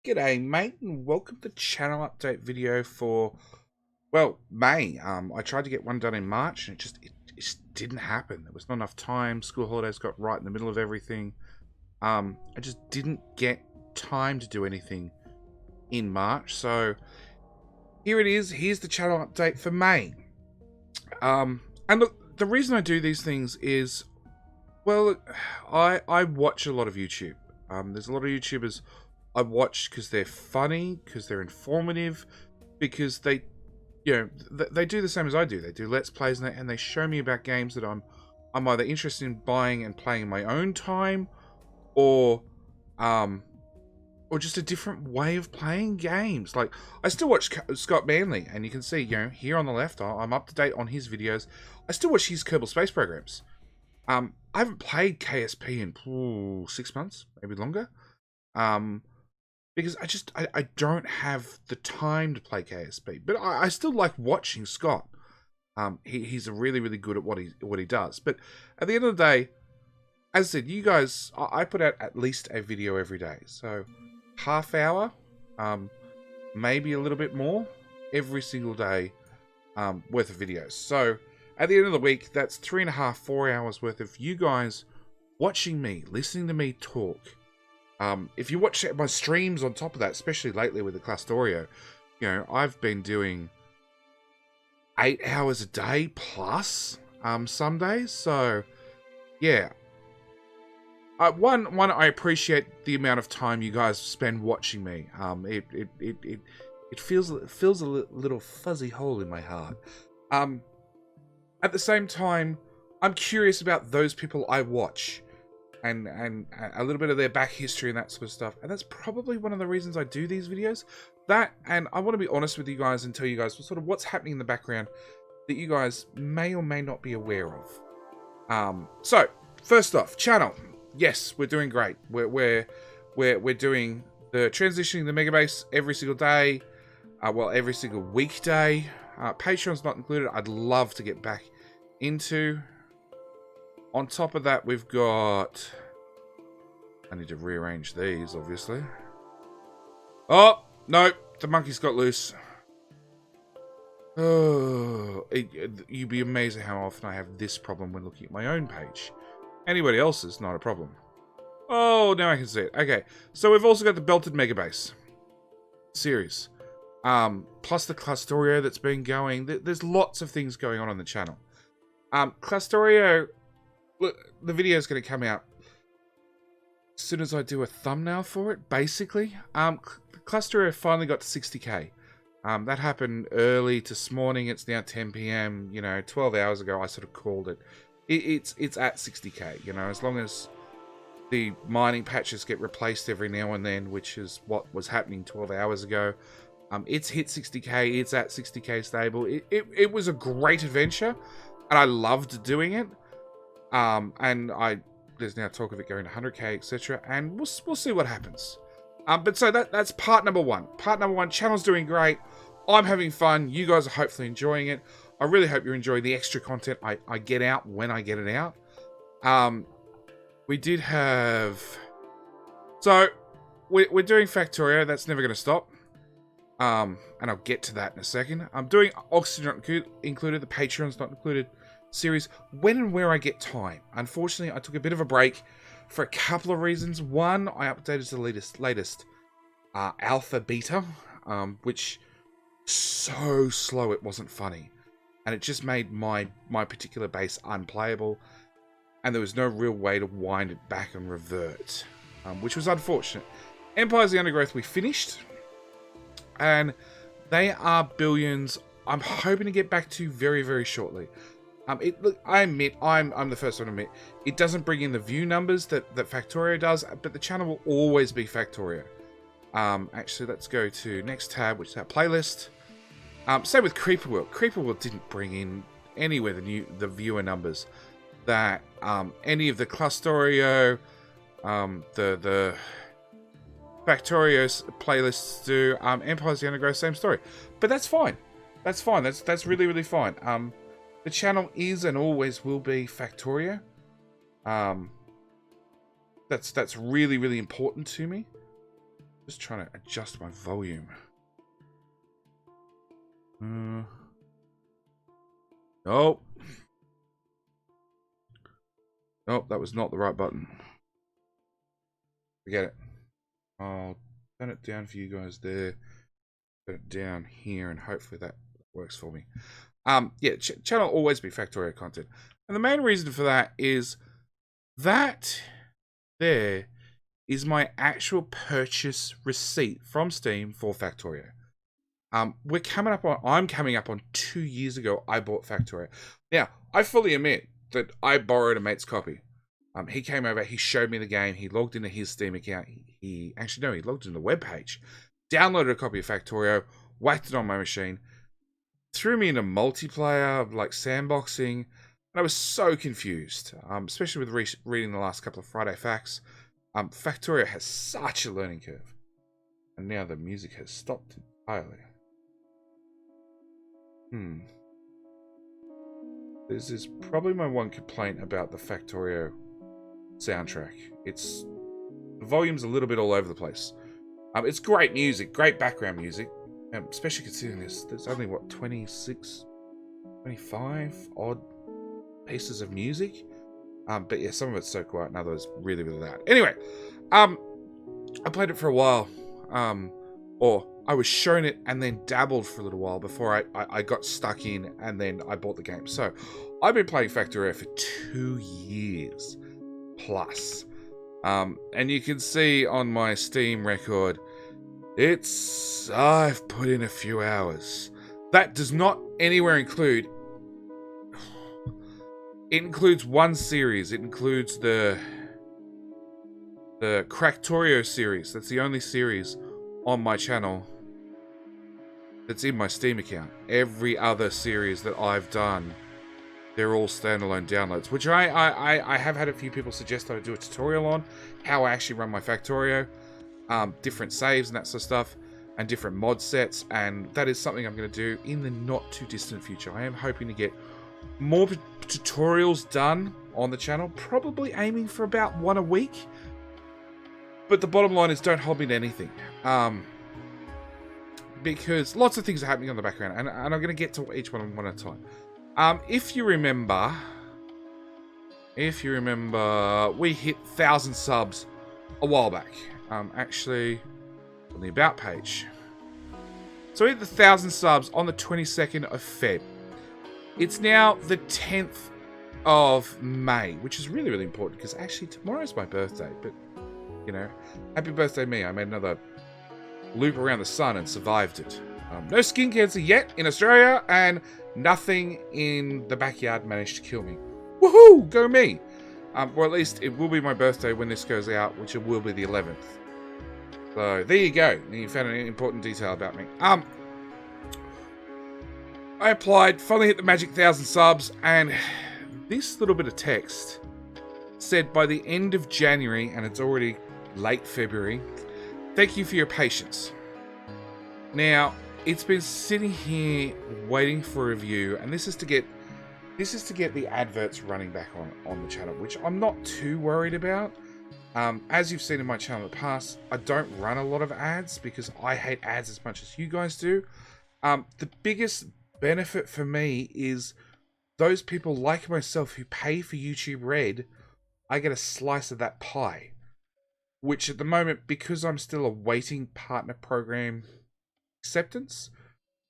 G'day mate and welcome to the channel update video for, May. I tried to get one done in March and it just didn't happen. There was not enough time. School holidays got right in the middle of everything. I just didn't get time to do anything in March. So here it is. Here's the channel update for May. And look, the reason I do these things is, well, I watch a lot of YouTube. There's a lot of YouTubers I watch because they're funny, because they're informative, because they do the same as I do. They do Let's Plays and they show me about games that I'm either interested in buying and playing in my own time, or just a different way of playing games. Like, I still watch Scott Manley, and you can see, here on the left, I'm up to date on his videos. I still watch his Kerbal Space programs. I haven't played KSP in 6 months, maybe longer. Because I don't have the time to play KSP, but I still like watching Scott. He's really, really good at what he does. But at the end of the day, as I said, you guys, I put out at least a video every day. So half hour, maybe a little bit more every single day, worth of videos. So at the end of the week, that's 3.5, 4 hours worth of you guys watching me, listening to me talk. If you watch my streams on top of that, especially lately with the Clustorio, I've been doing 8 hours a day plus, some days. So, yeah. One, I appreciate the amount of time you guys spend watching me. It feels a little fuzzy hole in my heart. At the same time, I'm curious about those people I watch. And a little bit of their back history and that sort of stuff. And that's probably one of the reasons I do these videos. That, and I want to be honest with you guys and tell you guys sort of what's happening in the background that you guys may or may not be aware of. So, first off, channel. Yes, we're doing great. We're doing the transitioning the mega base every single day. Every single weekday. Patreon's not included. I'd love to get back into. On top of that, we've got... I need to rearrange these, obviously. Oh, no, the monkey's got loose. Oh, you'd be amazed at how often I have this problem when looking at my own page. Anybody else's, not a problem. Oh, now I can see it. Okay, so we've also got the Belted Mega Base series. Plus the Clustorio that's been going. There's lots of things going on the channel. Clustorio... Look, the video is going to come out as soon as I do a thumbnail for it, basically. Cluster finally got to 60k. That happened early this morning. It's now 10 p.m. 12 hours ago, I sort of called it. It's at 60k, as long as the mining patches get replaced every now and then, which is what was happening 12 hours ago. It's hit 60k. It's at 60k stable. It was a great adventure, and I loved doing it. There's now talk of it going to 100k, etc. And we'll see what happens. But so that's part number one. Part number one, channel's doing great. I'm having fun. You guys are hopefully enjoying it. I really hope you're enjoying the extra content I get out when I get it out. We did have... So, we're doing Factorio. That's never going to stop. And I'll get to that in a second. I'm doing Oxygen not included. The Patreon's not included. Series when and where I get time. Unfortunately, I took a bit of a break for a couple of reasons. One, I updated to the latest alpha beta, which so slow it wasn't funny, and it just made my particular base unplayable, and there was no real way to wind it back and revert, which was unfortunate. Empires of the Undergrowth we finished, and they are billions. I'm hoping to get back to very, very shortly. Look, I admit, I'm the first one to admit, it doesn't bring in the view numbers that Factorio does, but the channel will always be Factorio. Actually, let's go to next tab, which is our playlist. Same with Creeper World. Creeper World didn't bring in anywhere the viewer numbers that any of the Clustorio, the Factorio's playlists do. Empires of the Undergrowth, same story. But that's fine. That's fine. That's really, really fine. The channel is and always will be Factorio. That's really, really important to me. Just trying to adjust my volume. Nope. Nope, that was not the right button. Forget it. I'll turn it down for you guys there. Turn it down here, and hopefully that works for me. Yeah, channel will always be Factorio content. And the main reason for that is that there is my actual purchase receipt from Steam for Factorio. I'm coming up on 2 years ago I bought Factorio. Now, I fully admit that I borrowed a mate's copy. He came over, he showed me the game, he logged into his Steam account. He logged into the webpage, downloaded a copy of Factorio, whacked it on my machine, threw me into multiplayer, like sandboxing, and I was so confused, especially with reading the last couple of Friday Facts. Factorio has such a learning curve. And now the music has stopped entirely. This is probably my one complaint about the Factorio soundtrack. The volume's a little bit all over the place. It's great music, great background music, especially considering there's only, what, 26, 25 odd pieces of music? But yeah, some of it's so quiet and others really, really loud. Anyway, I played it for a while, or I was shown it and then dabbled for a little while before I got stuck in, and then I bought the game. So I've been playing Factorio for 2 years plus. And you can see on my Steam record, I've put in a few hours. That does not anywhere include... It includes one series. It includes the Factorio series. That's the only series on my channel that's in my Steam account. Every other series that I've done, they're all standalone downloads, which I have had a few people suggest I do a tutorial on how I actually run my Factorio, different saves and that sort of stuff, and different mod sets, and that is something I'm going to do in the not too distant future. I am hoping to get more tutorials done on the channel, probably aiming for about one a week. But the bottom line is, don't hold me to anything, because lots of things are happening on the background, and I'm going to get to each one at a time. If you remember, we hit 1,000 subs a while back. Actually, on the About page. So we hit the 1,000 subs on the 22nd of Feb. It's now the 10th of May, which is really, really important, because actually tomorrow's my birthday. But, you know, happy birthday me. I made another loop around the sun and survived it. No skin cancer yet in Australia, and nothing in the backyard managed to kill me. Woohoo! Go me! Or at least it will be my birthday when this goes out, which it will be the 11th. So, there you go. You found an important detail about me. I applied, finally hit the magic 1,000 subs, and this little bit of text said by the end of January, and it's already late February, thank you for your patience. Now, it's been sitting here waiting for a review, and this is to get the adverts running back on the channel, which I'm not too worried about. As you've seen in my channel in the past, I don't run a lot of ads because I hate ads as much as you guys do. The biggest benefit for me is those people like myself who pay for YouTube Red, I get a slice of that pie. Which at the moment, because I'm still awaiting partner program acceptance,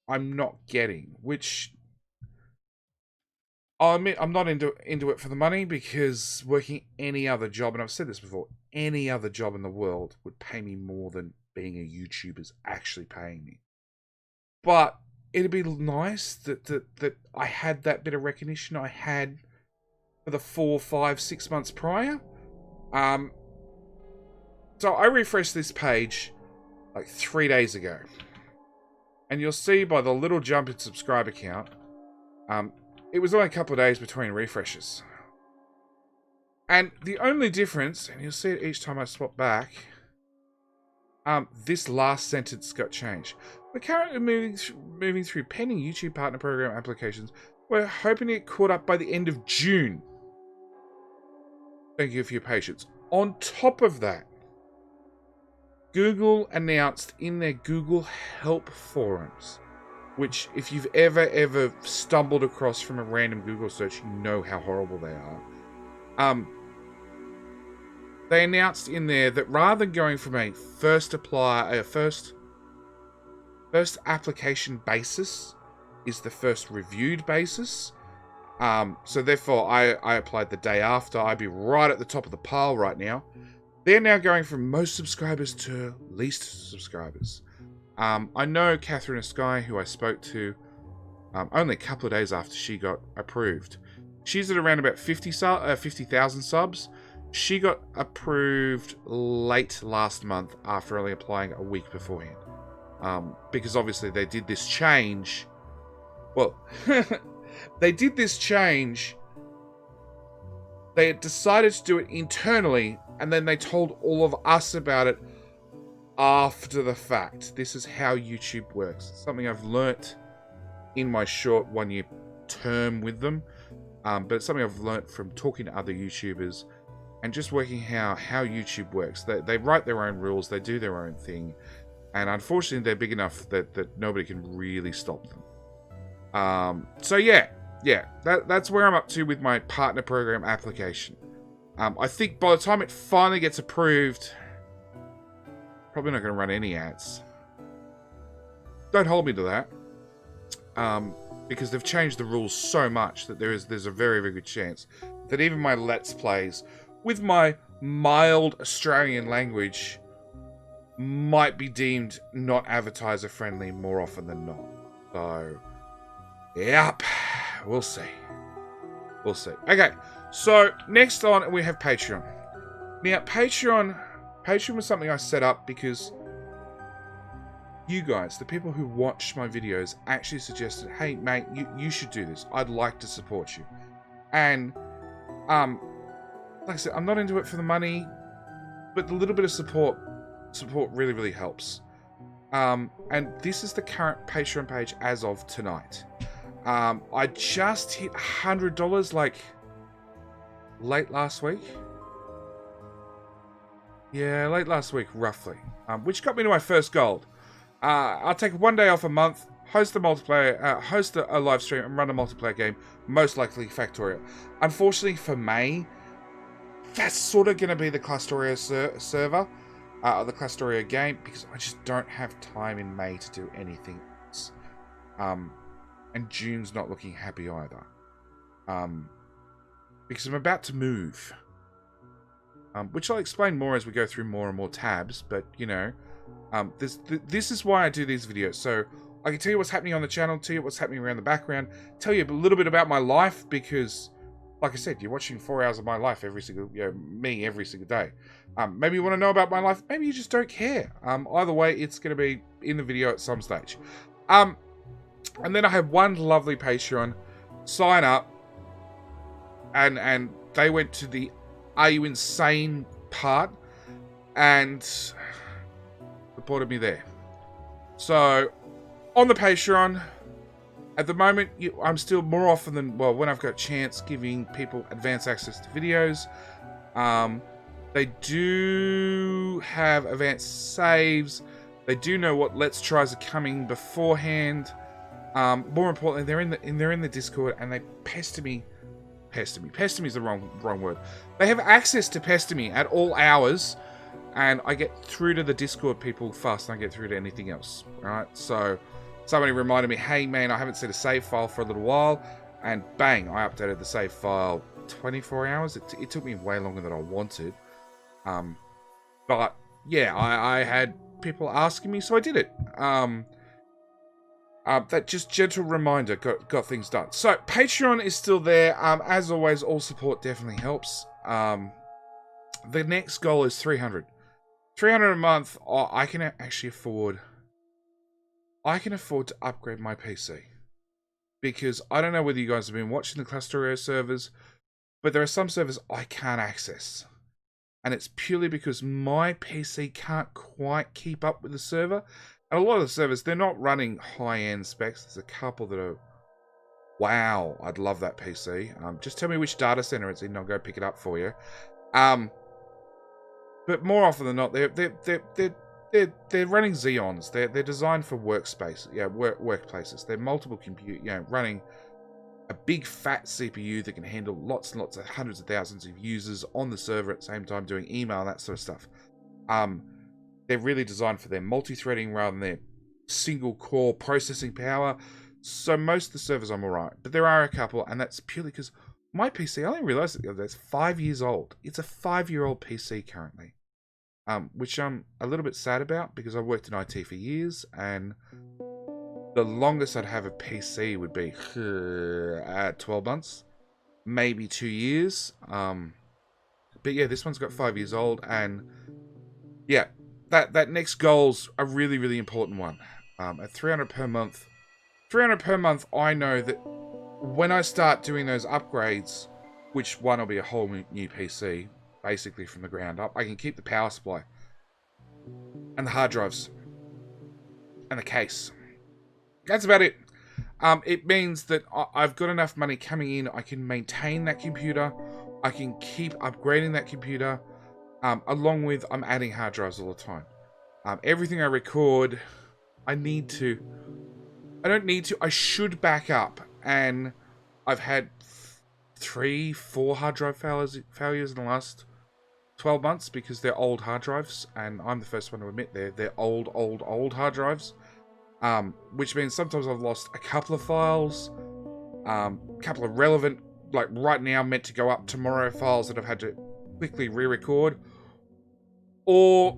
I'm not getting. Which, I'll admit, I'm not into it for the money, because working any other job, and I've said this before, any other job in the world would pay me more than being a YouTuber's actually paying me. But it'd be nice that I had that bit of recognition I had for the 4, 5, 6 months prior. So I refreshed this page like 3 days ago. And you'll see by the little jump in subscriber count, it was only a couple of days between refreshes. And the only difference, and you'll see it each time I swap back, this last sentence got changed. We're currently moving through pending YouTube Partner Program applications. We're hoping to get caught up by the end of June. Thank you for your patience. On top of that, Google announced in their Google Help forums, which if you've ever stumbled across from a random Google search, you know how horrible they are. They announced in there that rather than going from a first application basis is the first reviewed basis. So therefore, I applied the day after. I'd be right at the top of the pile right now. They're now going from most subscribers to least subscribers. I know Catherine Sky, who I spoke to only a couple of days after she got approved. She's at around about 50,000 subs. She got approved late last month after only applying a week beforehand. Because obviously they did this change. Well, they did this change. They had decided to do it internally, and then they told all of us about it after the fact. This is how YouTube works. It's something I've learnt in my short 1-year term with them. But it's something I've learnt from talking to other YouTubers and just working how YouTube works. They write their own rules. They do their own thing. And unfortunately, they're big enough that nobody can really stop them. So yeah, that's where I'm up to with my partner program application. I think by the time it finally gets approved, probably not going to run any ads. Don't hold me to that. Because they've changed the rules so much that there's a very, very good chance that even my Let's Plays with my mild Australian language might be deemed not advertiser friendly more often than not. So, yep, we'll see. We'll see. Okay, so next on we have Patreon. Now, Patreon was something I set up because you guys, the people who watch my videos, actually suggested, hey, mate, you should do this. I'd like to support you. And, like I said, I'm not into it for the money, but the little bit of support really, really helps. And this is the current Patreon page as of tonight. I just hit $100, like, late last week. Yeah, late last week, roughly. Which got me to my first gold. I'll take 1 day off a month, host a multiplayer, host a live stream, and run a multiplayer game, most likely Factorio. Unfortunately for May, that's sort of going to be the Clustorio server, the Clustorio game, because I just don't have time in May to do anything else. And June's not looking happy either. Because I'm about to move. Which I'll explain more as we go through more and more tabs, but, you know, this is why I do these videos. So I can tell you what's happening on the channel, tell you what's happening around the background, tell you a little bit about my life, because, like I said, you're watching 4 hours of my life every single day. Maybe you want to know about my life, maybe you just don't care. Either way, it's going to be in the video at some stage. And then I have one lovely Patreon sign up, and they went to the "Are you insane?" part, and reported me there. So, on the Patreon, at the moment, I'm still more often than, well, when I've got a chance, giving people advanced access to videos. They do have advanced saves. They do know what Let's Tries are coming beforehand. More importantly, they're in the Discord, and they pester me. Pester me is the wrong word. They have access to pester me at all hours, and I get through to the Discord people faster than I get through to anything else. Alright, so somebody reminded me, hey man, I haven't seen a save file for a little while, and bang, I updated the save file 24 hours. It took me way longer than I wanted. But yeah, I had people asking me, so I did it. That just gentle reminder got things done. So Patreon is still there. As always, all support definitely helps. The next goal is 300. 300 a month. I can actually afford. I can afford to upgrade my PC, because I don't know whether you guys have been watching the Clustorio servers, but there are some servers I can't access, and it's purely because my PC can't quite keep up with the server. And a lot of the servers, they're not running high-end specs. There's a couple that are, wow, I'd love that PC. Just tell me which data center it's in, and I'll go pick it up for you. But more often than not, they're they're running Xeons. They're designed for workspace, workplaces. They're multiple compute, running a big fat CPU that can handle lots and lots of hundreds of thousands of users on the server at the same time doing email and that sort of stuff. They're really designed for their multi-threading rather than their single core processing power. So most of the servers I'm alright, but there are a couple, and that's purely because my PC, I only realized that the other day, it's 5 years old. It's a 5-year-old PC currently, which I'm a little bit sad about because I've worked in IT for years, and the longest I'd have a PC would be 12 months, maybe 2 years. But yeah, this one's got 5 years old, and yeah, that next goal's a really, really important one. At 300 per month, I know that when I start doing those upgrades, which one will be a whole new PC, basically from the ground up, I can keep the power supply and the hard drives and the case. That's about it. It means that I've got enough money coming in. I can maintain that computer. I can keep upgrading that computer. Along with, I'm adding hard drives all the time. Everything I record, I don't need to. I should back up. And I've had 3-4 hard drive failures in the last 12 months because they're old hard drives. And I'm the first one to admit they're old hard drives. Which means sometimes I've lost a couple of files, a couple of relevant, like right now meant to go up tomorrow files that I've had to quickly re-record, or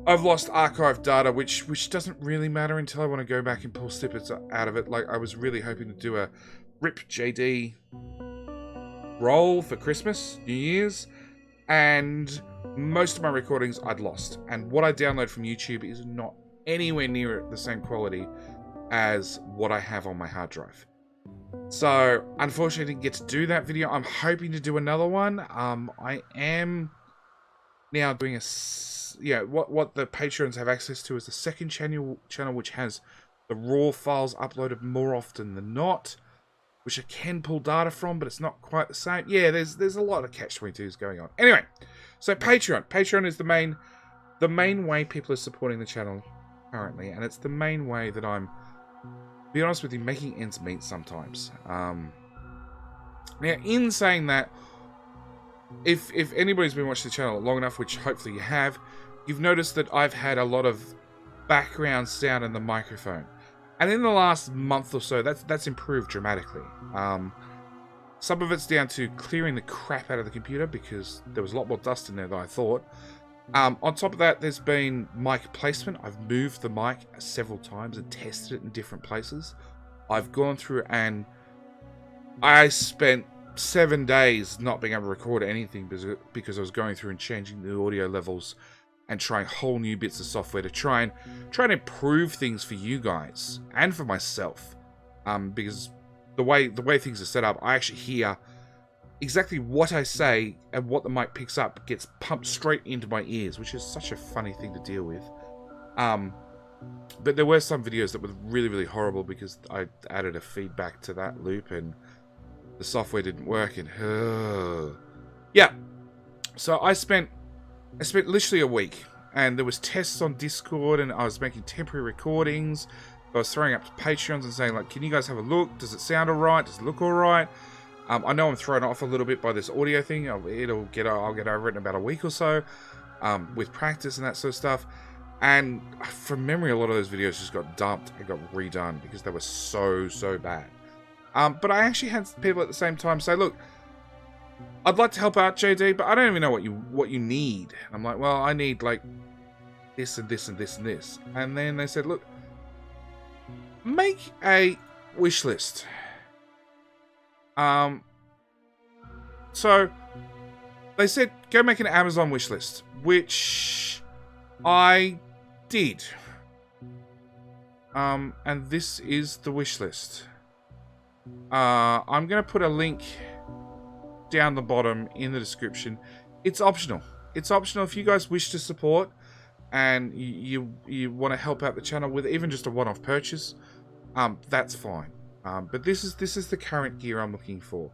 I've lost archived data, which doesn't really matter until I want to go back and pull snippets out of it. Like I was really hoping to do a RIP JD roll for Christmas, New Year's, and most of my recordings I'd lost, and what I download from YouTube is not anywhere near the same quality as what I have on my hard drive. So, unfortunately, I didn't get to do that video. I'm hoping to do another one. I am now doing what the Patreons have access to is the second channel which has the raw files uploaded more often than not, which I can pull data from, but it's not quite the same. Yeah, there's a lot of catch-22s going on. Anyway, so Patreon is the main way people are supporting the channel currently, and it's the main way that I'm, to be honest with you, making ends meet sometimes. Now, in saying that, if anybody's been watching the channel long enough, which hopefully you have, you've noticed that I've had a lot of background sound in the microphone, and in the last month or so, that's improved dramatically. Some of it's down to clearing the crap out of the computer because there was a lot more dust in there than I thought. On top of that, there's been mic placement. I've moved the mic several times and tested it in different places. I've gone through and I spent 7 days not being able to record anything because I was going through and changing the audio levels and trying whole new bits of software to try and improve things for you guys and for myself. Because the way things are set up, I actually hear exactly what I say, and what the mic picks up gets pumped straight into my ears, which is such a funny thing to deal with. But there were some videos that were really, really horrible because I added a feedback to that loop and the software didn't work, and yeah. So I spent literally a week, and there was tests on Discord, and I was making temporary recordings. I was throwing up to Patreons and saying, like, can you guys have a look? Does it sound alright? Does it look alright? I know I'm thrown off a little bit by this audio thing. I'll get over it in about a week or so, with practice and that sort of stuff. And from memory, a lot of those videos just got dumped and got redone because they were so bad. But I actually had people at the same time say, look, I'd like to help out, JD, but I don't even know what you need. And I'm like, well, I need like this and this and this and this. And then they said, look, make a wish list. So they said, go make an Amazon wish list, which I did. And this is the wish list. I'm going to put a link down the bottom in the description. It's optional. It's optional if you guys wish to support and you want to help out the channel with even just a one-off purchase. That's fine. But this is the current gear I'm looking for.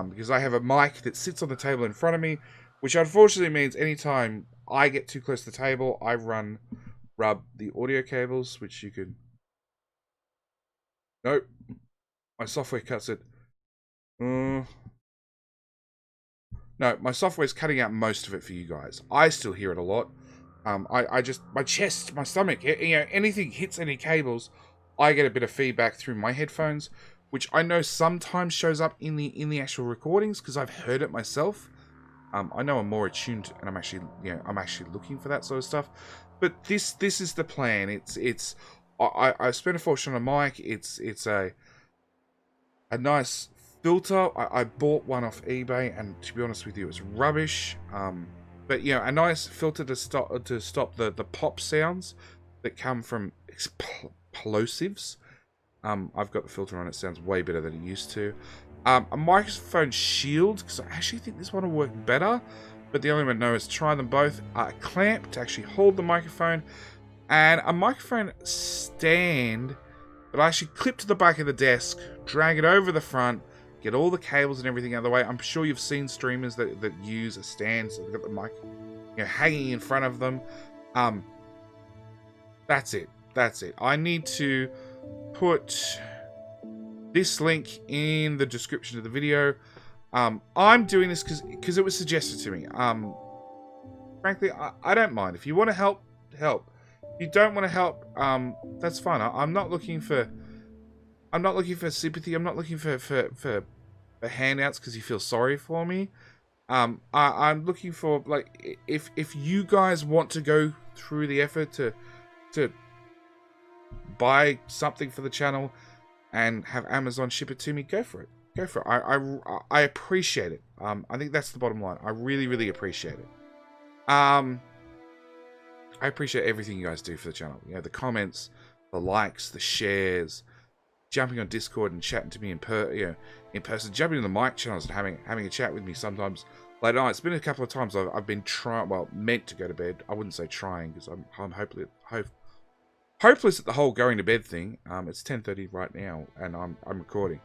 Because I have a mic that sits on the table in front of me, which unfortunately means anytime I get too close to the table, I rub the audio cables, which you can... Nope. My software cuts it. No, my software's cutting out most of it for you guys. I still hear it a lot. I just... My chest, my stomach, anything hits any cables, I get a bit of feedback through my headphones, which I know sometimes shows up in the actual recordings, because I've heard it myself. I know I'm more attuned, and I'm actually looking for that sort of stuff. But this is the plan. I spent a fortune on a mic. It's a nice filter. I bought one off eBay, and to be honest with you, it's rubbish. But a nice filter to stop the pop sounds that come from explosives. I've got the filter on. It sounds way better than it used to. A microphone shield, because I actually think this one will work better, but the only way to know is to try them both. A clamp to actually hold the microphone, and a microphone stand that I actually clip to the back of the desk, drag it over the front, get all the cables and everything out of the way. I'm sure you've seen streamers that use a stand, so they've got the mic hanging in front of them. That's it. I need to put this link in the description of the video. I'm doing this because it was suggested to me. Frankly, I don't mind. If you want to help. If you don't want to help, that's fine. I'm not looking for sympathy. I'm not looking for handouts because you feel sorry for me. I'm looking for, like, if you guys want to go through the effort to buy something for the channel and have Amazon ship it to me, go for it. I appreciate it. I think that's the bottom line. I really appreciate it. I appreciate everything you guys do for the channel. The comments, the likes, the shares, jumping on Discord and chatting to me in person, jumping in the mic channels and having a chat with me sometimes late at night. It's been a couple of times I've been meant to go to bed. I wouldn't say trying, because I'm hopeless at the whole going to bed thing. It's 10:30 right now, and I'm recording.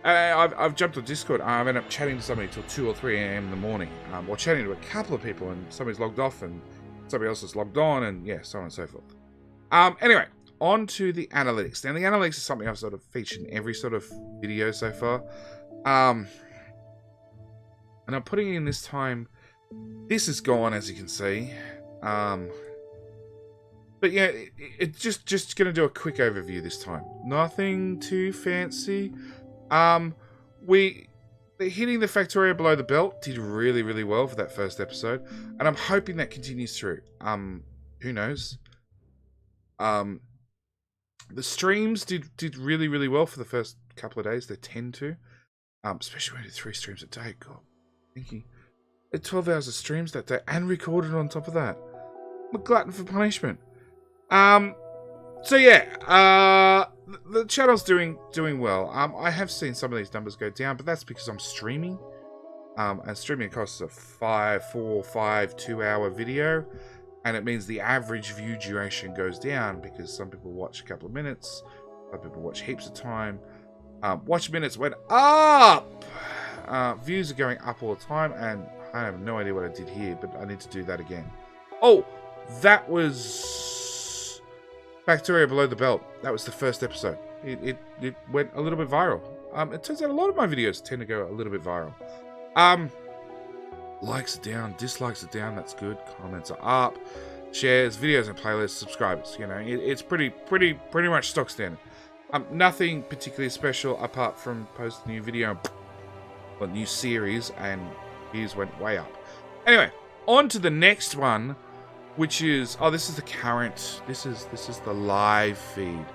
I've jumped on Discord. I've ended up chatting to somebody till 2 or 3 a.m. in the morning. Or chatting to a couple of people, and somebody's logged off, and somebody else is logged on, and so on and so forth. Anyway, on to the analytics. Now, the analytics is something I've sort of featured in every sort of video so far. And I'm putting in this time. This is gone, as you can see. But yeah, it's just going to do a quick overview this time. Nothing too fancy. Hitting the Factorio below the belt did really well for that first episode, and I'm hoping that continues through. Who knows? The streams did really well for the first couple of days. They tend to, especially when I did 3 streams a day. God, thank you. I had 12 hours of streams that day and recorded on top of that. I'm a glutton for punishment. So yeah, the channel's doing well. I have seen some of these numbers go down, but that's because I'm streaming. And streaming costs a 2-hour video, and it means the average view duration goes down because some people watch a couple of minutes, some people watch heaps of time. Watch minutes went up. Views are going up all the time, and I have no idea what I did here, but I need to do that again. Oh, that was Factorio below the belt. That was the first episode. It went a little bit viral. It turns out a lot of my videos tend to go a little bit viral. Likes are down, dislikes are down. That's good. Comments are up. Shares, videos and playlists, subscribers. It's pretty much stock standard. Nothing particularly special apart from post a new video, a new series, and views went way up. Anyway, on to the next one, which is, this is the current, this is the live feed.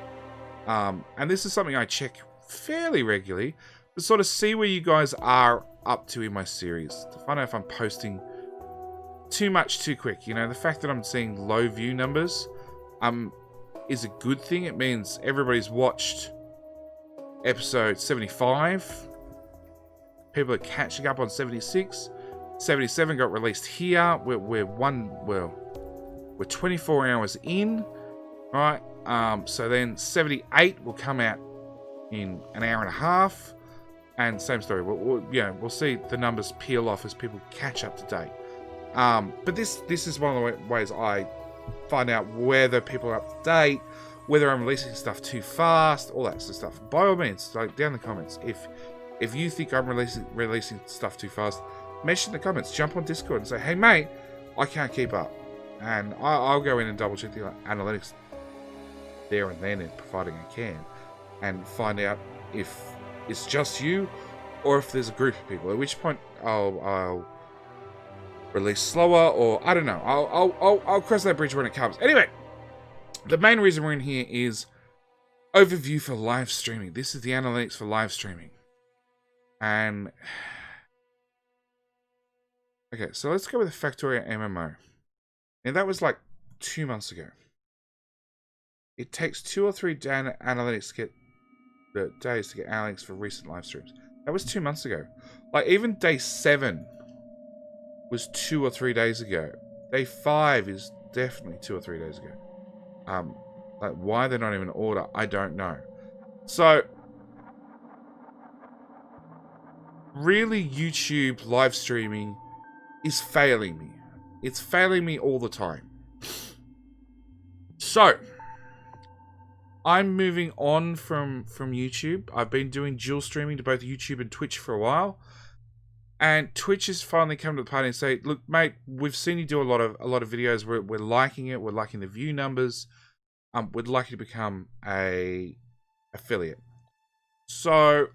And this is something I check fairly regularly to sort of see where you guys are up to in my series, to find out if I'm posting too much too quick. The fact that I'm seeing low view numbers is a good thing. It means everybody's watched episode 75. People are catching up on 76. 77 got released here. We're 24 hours in, right? So then 78 will come out in an hour and a half, and same story. We'll see the numbers peel off as people catch up to date. But this is one of the ways I find out whether people are up to date, whether I'm releasing stuff too fast, all that sort of stuff. By all means, like down in the comments, if you think I'm releasing stuff too fast, mention in the comments. Jump on Discord and say, hey mate, I can't keep up, and I'll go in and double check the analytics there and then, providing I can, and find out if it's just you or if there's a group of people. At which point I'll release slower, or I don't know. I'll cross that bridge when it comes. Anyway, the main reason we're in here is overview for live streaming. This is the analytics for live streaming. And okay, so let's go with the Factorio MMO. Now that was like 2 months ago. It takes 2 or 3 days to get analytics for recent live streams. That was 2 months ago. Like even day 7 was 2 or 3 days ago. Day 5 is definitely 2 or 3 days ago. Like why they're not even in order, I don't know. So really, YouTube live streaming is failing me. It's failing me all the time. So I'm moving on from YouTube. I've been doing dual streaming to both YouTube and Twitch for a while. And Twitch has finally come to the party and say, look, mate, we've seen you do a lot of videos. We're liking it. We're liking the view numbers. We'd like you to become a affiliate. So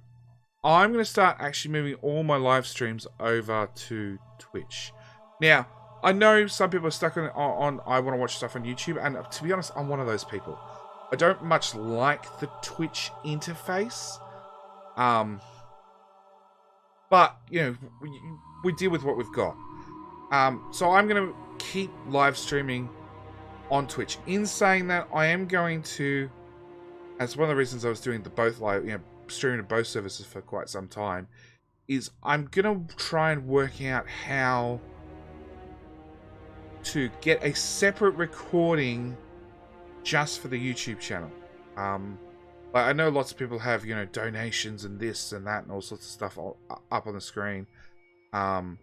I'm going to start actually moving all my live streams over to Twitch. Now, I know some people are stuck on I want to watch stuff on YouTube, and to be honest, I'm one of those people. I don't much like the Twitch interface. But, you know, we deal with what we've got. So I'm going to keep live streaming on Twitch. In saying that, I am going to, as one of the reasons I was doing the both live, you know, streaming to both services for quite some time, is I'm going to try and work out how to get a separate recording just for the YouTube channel. Like I know lots of people have, you know, donations and this and that and all sorts of stuff up on the screen. And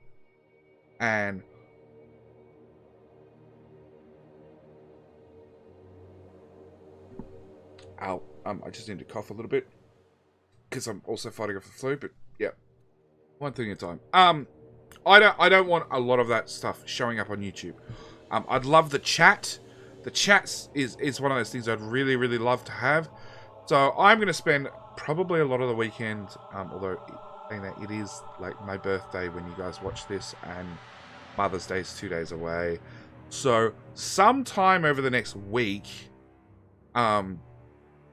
I just need to cough a little bit because I'm also fighting off the flu, but yeah, one thing at a time. I don't want a lot of that stuff showing up on YouTube. I'd love the chat. The chat is one of those things I'd really, really love to have. So I'm going to spend probably a lot of the weekend, although saying that it is like my birthday when you guys watch this, and Mother's Day is 2 days away. So sometime over the next week, trying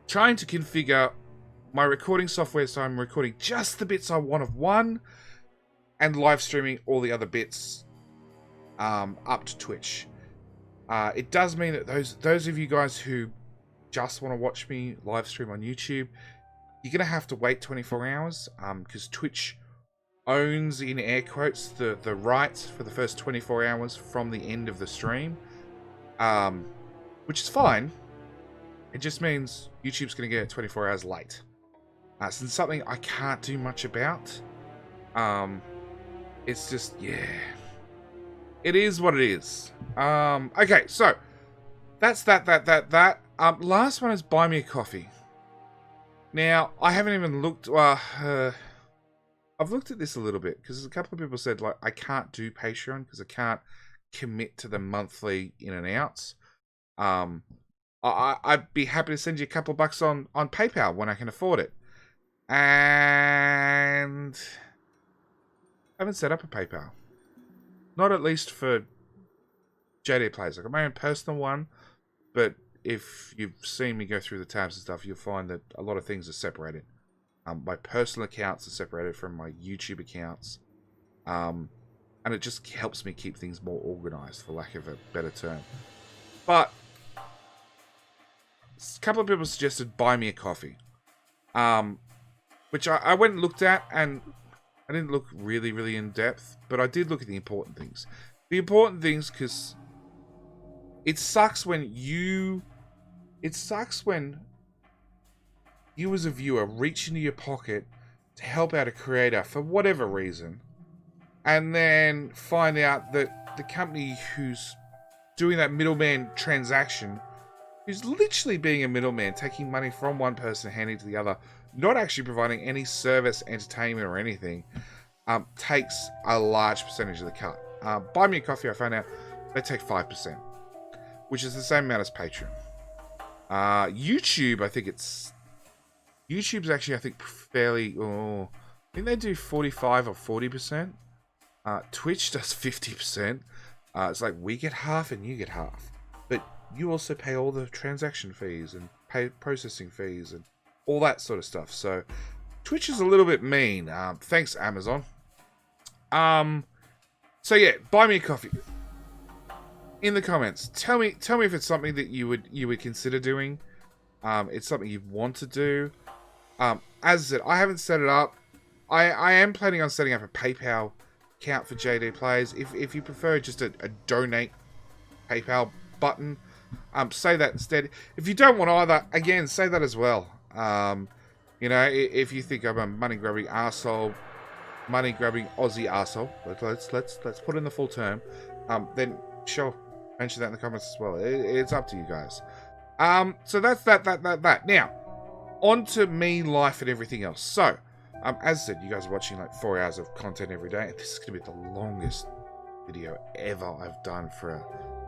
to configure my recording software so I'm recording just the bits I want of one, and live streaming all the other bits up to Twitch. It does mean that those of you guys who just want to watch me live stream on YouTube, you're gonna have to wait 24 hours because Twitch owns, in air quotes, the rights for the first 24 hours from the end of the stream, which is fine. It just means YouTube's gonna get it 24 hours late. So it's something I can't do much about. It's just, yeah, it is what it is. Okay, so that's that. Last one is buy me a coffee. Now, I haven't even looked. I've looked at this a little bit because a couple of people said like I can't do Patreon because I can't commit to the monthly in and outs. I'd be happy to send you a couple of bucks on PayPal when I can afford it. And I haven't set up a PayPal. Not at least for JD Plays. I've got my own personal one, but if you've seen me go through the tabs and stuff, you'll find that a lot of things are separated. My personal accounts are separated from my YouTube accounts. And it just helps me keep things more organized, for lack of a better term. But a couple of people suggested buy me a coffee. Which I went and looked at, and I didn't look really, really in depth, but I did look at the important things. The important things, because it sucks when you as a viewer reach into your pocket to help out a creator for whatever reason, and then find out that the company who's doing that middleman transaction, who's literally being a middleman, taking money from one person, handing it to the other, not actually providing any service, entertainment, or anything, takes a large percentage of the cut. Buy Me a Coffee, I found out, they take 5%, which is the same amount as Patreon. YouTube, I think YouTube's actually, I think, fairly, I think they do 45 or 40%. Twitch does 50%. It's like we get half and you get half. But you also pay all the transaction fees and pay processing fees and all that sort of stuff. So Twitch is a little bit mean. Thanks, Amazon. So yeah, buy me a coffee. In the comments, tell me if it's something that you would consider doing. It's something you want to do. As I said, I haven't set it up. I am planning on setting up a PayPal account for JD Players. If you prefer just a donate PayPal button, say that instead. If you don't want either, again, say that as well. You know, if you think I'm a money grabbing arsehole, money grabbing Aussie arsehole, let's put in the full term, then sure, mention that in the comments as well. It's up to you guys. So that's that. Now, on to me, life, and everything else. So, as I said, you guys are watching like 4 hours of content every day. This is going to be the longest video ever I've done for a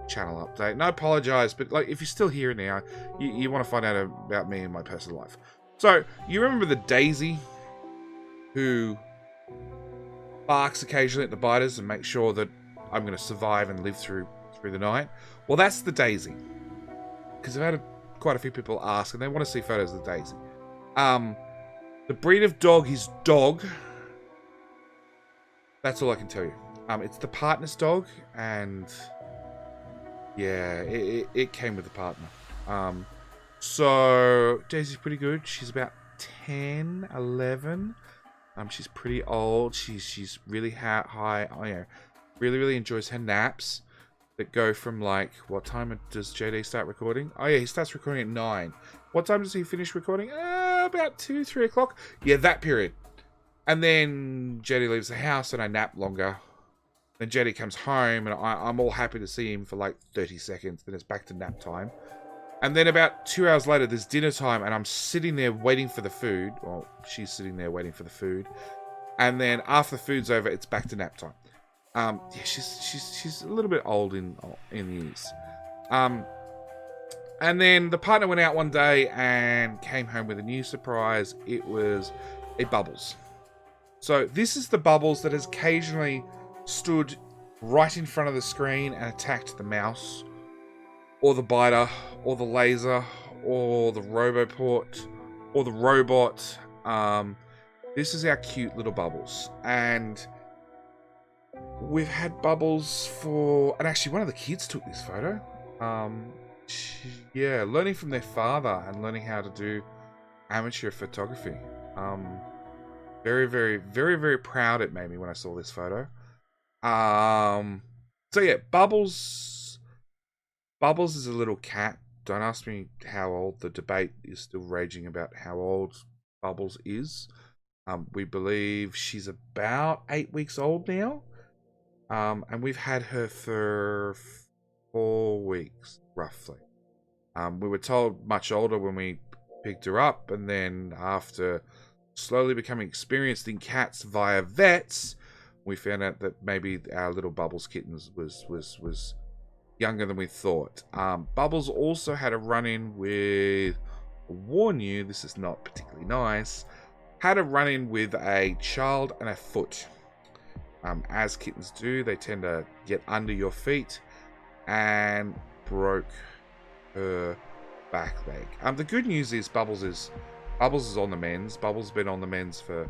channel update. And I apologize, but like if you're still here now, you want to find out about me and my personal life. So, you remember the Daisy who barks occasionally at the biters and makes sure that I'm going to survive and live through the night? Well, that's the Daisy. Because I've had quite a few people ask, and they want to see photos of the Daisy. The breed of dog is dog. That's all I can tell you. It's the partner's dog, and yeah, it came with the partner. So Daisy's pretty good. She's about 10, 11. She's pretty old. She's really high. Oh yeah, really enjoys her naps. That go from like, what time does JD start recording? Oh yeah, he starts recording at 9. What time does he finish recording? About 2, 3 o'clock. Yeah, that period. And then JD leaves the house and I nap longer. Then JD comes home and I'm all happy to see him for like 30 seconds. Then it's back to nap time. And then about 2 hours later, there's dinner time and I'm sitting there waiting for the food. Well, she's sitting there waiting for the food. And then after the food's over, it's back to nap time. Yeah, she's a little bit old in years. And then the partner went out one day and came home with a new surprise. It was a Bubbles. So this is the Bubbles that has occasionally stood right in front of the screen and attacked the mouse, or the biter, or the laser, or the Roboport, or the robot. This is our cute little Bubbles. And we've had Bubbles for... And actually, one of the kids took this photo. Yeah, learning from their father and learning how to do amateur photography. Very proud it made me when I saw this photo. So yeah, Bubbles is a little cat. Don't ask me how old. The debate is still raging about how old Bubbles is. We believe she's about 8 weeks old now. And we've had her for 4 weeks, roughly. We were told much older when we picked her up, and then after slowly becoming experienced in cats via vets, we found out that maybe our little Bubbles kittens was younger than we thought. Bubbles also had a run-in with, I'll warn you, this is not particularly nice, had a run-in with a child and a foot. As kittens do, they tend to get under your feet, and broke her back leg. The good news is Bubbles is on the mends. Bubbles has been on the mends for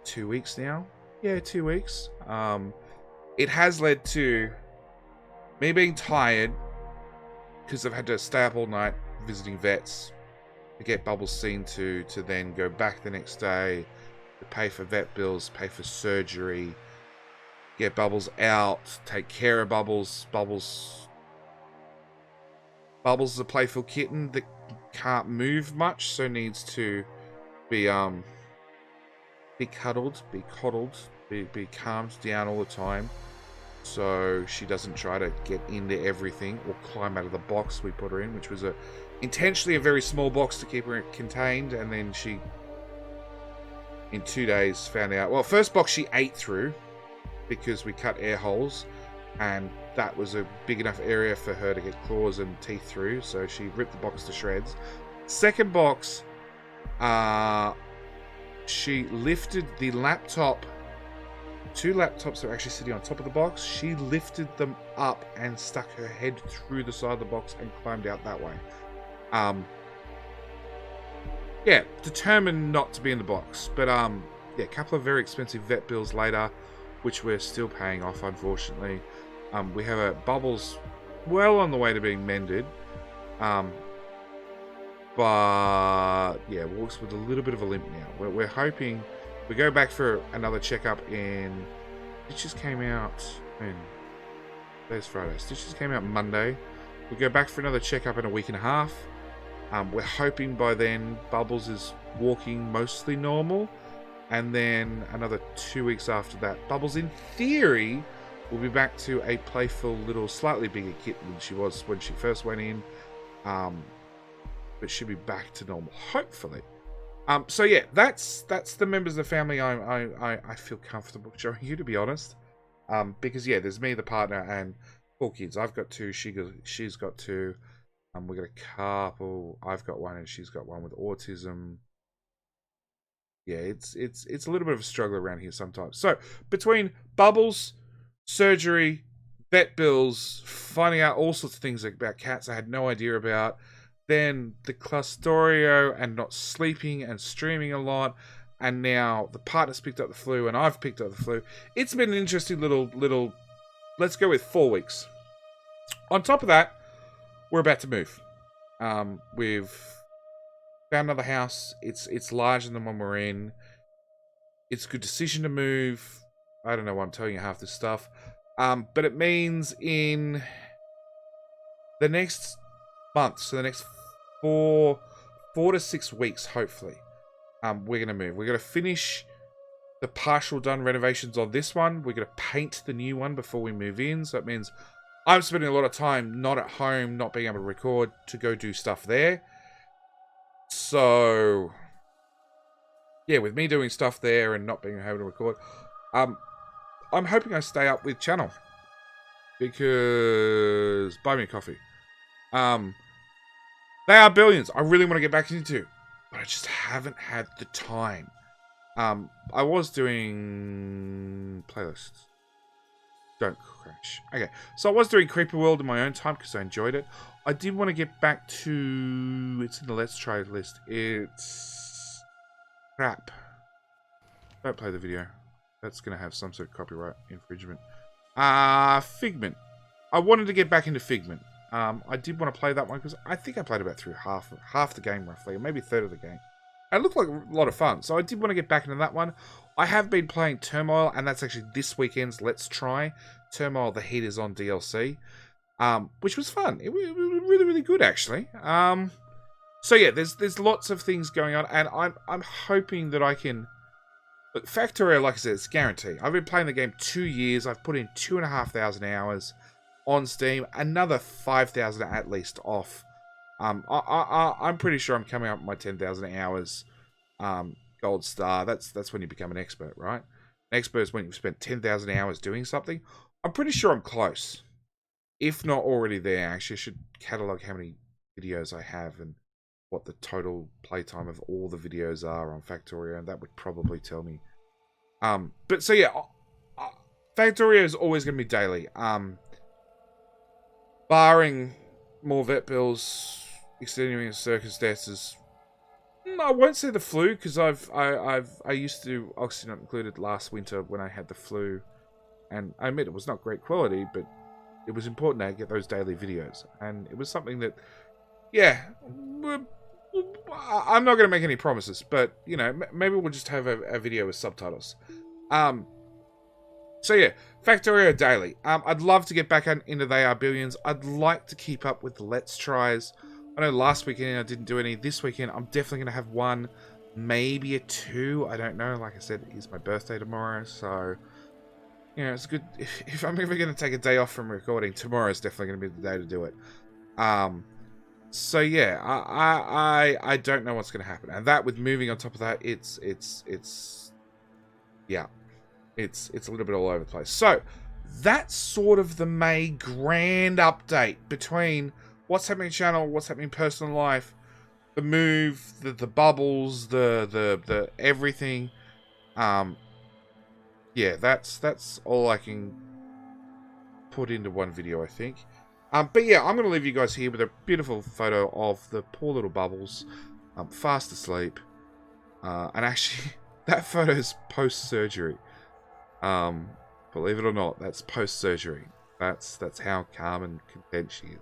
2 weeks now. Yeah, 2 weeks. It has led to me being tired because I've had to stay up all night visiting vets to get Bubbles seen to then go back the next day to pay for vet bills, pay for surgery, get Bubbles out, take care of Bubbles. Bubbles is a playful kitten that can't move much, so needs to be cuddled, be coddled, be calmed down all the time. so she doesn't try to get into everything or climb out of the box we put her in, which was intentionally a very small box to keep her contained. And then she, in 2 days, found out, well, first box she ate through because we cut air holes, and that was a big enough area for her to get claws and teeth through, so she ripped the box to shreds. Second box, she lifted the laptop. 2 laptops are actually sitting on top of the box. She lifted them up and stuck her head through the side of the box and climbed out that way. Yeah, determined not to be in the box. But yeah, a couple of very expensive vet bills later, which we're still paying off, unfortunately. We have a Bubbles well on the way to being mended. But yeah, walks with a little bit of a limp now. We're hoping we go back for another checkup in. Stitches came out when? Today's Friday. Stitches came out Monday. We'll go back for another checkup in a week and a half. We're hoping by then Bubbles is walking mostly normal, and then another 2 weeks after that, Bubbles in theory will be back to a playful little, slightly bigger kitten than she was when she first went in. But she'll be back to normal, hopefully. So yeah, that's the members of the family I feel comfortable showing you, to be honest. Because yeah, there's me, the partner, and 4 kids. I've got 2. She's got 2. We got a couple. I've got 1, and she's got 1 with autism. Yeah, it's a little bit of a struggle around here sometimes. So between Bubbles, surgery, vet bills, finding out all sorts of things about cats I had no idea about. Then the Clastorio and not sleeping and streaming a lot, and now the partner's picked up the flu and I've picked up the flu. It's been an interesting little let's go with 4 weeks. On top of that, we're about to move. We've found another house. It's larger than the one we're in. It's a good decision to move. I don't know why I'm telling you half this stuff. But it means in the next month, so the next 4 to 6 weeks, hopefully, we're going to move. We're going to finish the partial done renovations on this one. We're going to paint the new one before we move in. So it means I'm spending a lot of time not at home, not being able to record, to go do stuff there. So yeah, with me doing stuff there and not being able to record, I'm hoping I stay up with channel, because buy me a coffee. They are billions. I really want to get back into, but I just haven't had the time. I was doing playlists. Don't crash. Okay, so I was doing Creeper World in my own time because I enjoyed it. I did want to get back to. It's in the Let's Try list. It's crap. Don't play the video. That's gonna have some sort of copyright infringement. Figment. I wanted to get back into Figment. I did want to play that one because I think I played about through half the game roughly, or maybe a third of the game. It looked like a lot of fun, so I did want to get back into that one. I have been playing Turmoil, and that's actually this weekend's Let's Try. Turmoil, the Heat is on DLC, which was fun. It was really, really good, actually. So yeah, there's lots of things going on, and I'm hoping that I can. Look, Factorio, like I said, it's guaranteed. I've been playing the game 2 years. I've put in 2,500 hours on Steam, another 5,000 at least off. I'm pretty sure I'm coming up with my 10,000 hours gold star. That's when you become an expert, right? An expert is when you've spent 10,000 hours doing something. I'm pretty sure I'm close, if not already there. Actually, I should catalog how many videos I have and what the total playtime of all the videos are on Factorio, and that would probably tell me. But so yeah, Factorio is always going to be daily. Barring more vet bills, extenuating circumstances. I won't say the flu, because I used to do Oxygen Not Included last winter when I had the flu, and I admit it was not great quality, but it was important to get those daily videos, and it was something that, yeah, I'm not going to make any promises, but you know, maybe we'll just have a video with subtitles. So yeah, Factorio Daily. I'd love to get back into They Are Billions. I'd like to keep up with the Let's Tries. I know last weekend I didn't do any. This weekend I'm definitely going to have 1, maybe a 2. I don't know. Like I said, it's my birthday tomorrow, so you know, it's good. If I'm ever going to take a day off from recording, tomorrow is definitely going to be the day to do it. So yeah, I don't know what's going to happen, and that with moving on top of that, it's yeah, it's a little bit all over the place. So that's sort of the May grand update between what's happening in channel, what's happening in personal life, the move, the bubbles, the everything. Yeah, that's all I can put into one video, I think. But yeah, I'm going to leave you guys here with a beautiful photo of the poor little bubbles, fast asleep. And actually, that photo is post-surgery. Believe it or not, that's post-surgery. That's how calm and content she is.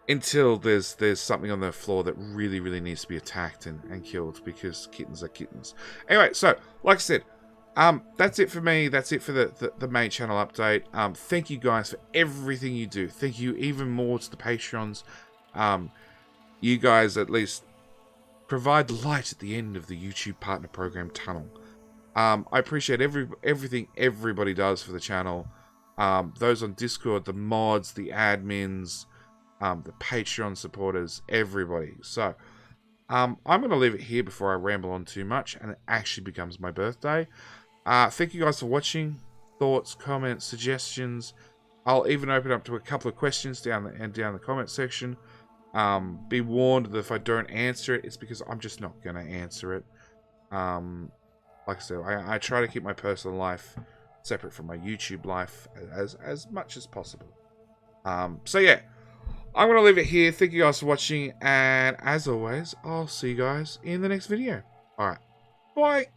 Until there's something on the floor that really needs to be attacked and killed, because kittens are kittens. Anyway, so like I said, that's it for me. That's it for the main channel update. Thank you guys for everything you do. Thank you even more to the Patreons. You guys at least provide light at the end of the YouTube Partner Program tunnel. I appreciate everything everybody does for the channel. Those on Discord, the mods, the admins, the Patreon supporters, everybody. So, I'm going to leave it here before I ramble on too much and it actually becomes my birthday. Thank you guys for watching. Thoughts, comments, suggestions. I'll even open up to a couple of questions down the comment section. Be warned that if I don't answer it, it's because I'm just not going to answer it. Like I said, I try to keep my personal life separate from my YouTube life as much as possible. So yeah, I'm going to leave it here. Thank you guys for watching, and as always, I'll see you guys in the next video. Alright, bye!